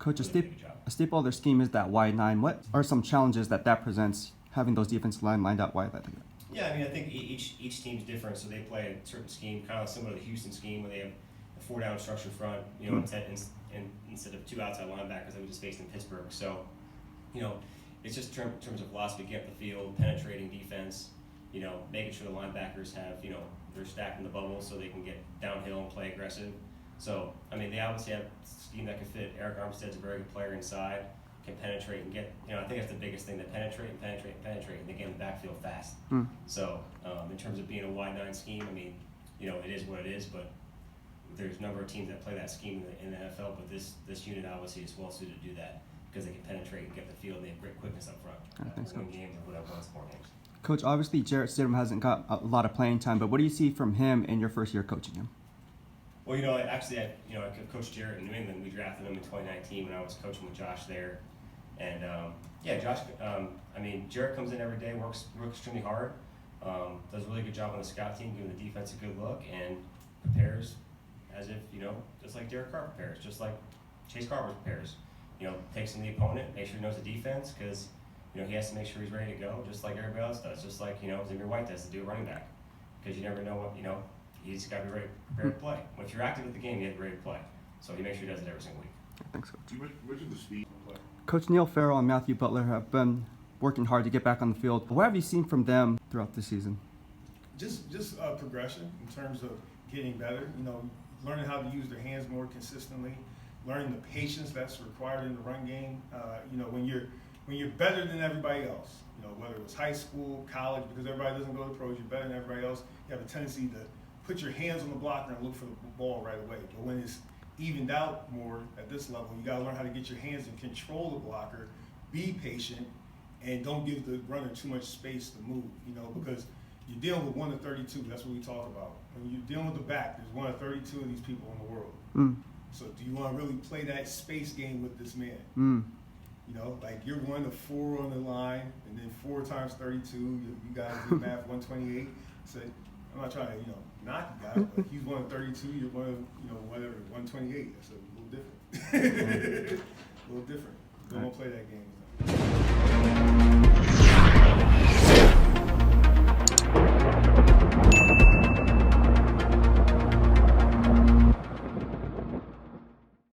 Coach, really did a good job. a staple of their scheme is that wide-9. What are some challenges that presents, having those defensive line lined up wide like that? Yeah, I mean, I think each team's different, so they play a certain scheme, kind of similar to the Houston scheme, where they have a four-down structure front, instead of two outside linebackers that we just faced in Pittsburgh. So, it's just in terms of philosophy, get up the field, penetrating defense, making sure the linebackers have, they're stacked in the bubble so they can get downhill and play aggressive. So, I mean, they obviously have a scheme that can fit. Eric Armstead's a very good player inside, can penetrate and get, I think that's the biggest thing, to penetrate, and they get in the backfield fast. So, in terms of being a wide-9 scheme, I mean, it is what it is, but there's a number of teams that play that scheme in the NFL, but this unit obviously is well suited to do that because they can penetrate and get the field, they have great quickness up front. I think so. Win games or whatever, won 4 games. Coach, obviously Jarrett Stidham hasn't got a lot of playing time, but what do you see from him in your first year coaching him? Well, I coached Jarrett in New England. We drafted him in 2019 when I was coaching with Josh there. And, Josh, Jarrett comes in every day, works extremely hard, does a really good job on the scout team, giving the defense a good look, and prepares as if, just like Derek Carr prepares, just like Chase Carver prepares. Takes in the opponent, make sure he knows the defense, because, he has to make sure he's ready to go, just like everybody else does, just like, Zamir White does to do a running back. Because you never know what, he's got to be ready to play. If you're active at the game, you have to be ready to play. So he makes sure he does it every single week. Thanks, Coach. Which is the speed play? Coach Neil Farrell and Matthew Butler have been working hard to get back on the field. What have you seen from them throughout the season? Just progression in terms of getting better. Learning how to use their hands more consistently, learning the patience that's required in the run game. When you're better than everybody else, whether it was high school, college, because everybody doesn't go to the pros, you're better than everybody else. You have a tendency to put your hands on the blocker and look for the ball right away. But when it's evened out more at this level, you got to learn how to get your hands and control the blocker, be patient, and don't give the runner too much space to move. Because you're dealing with 1 to 32. That's what we talk about. When you're dealing with the back, there's 1 to 32 of these people in the world. So do you want to really play that space game with this man? Like you're 1 to 4 on the line, and then 4 times 32. You guys do math, 128. So I'm not trying to, knock you guys, but he's 1 to 32. You're 128. That's a little different. A little different. Don't play that game.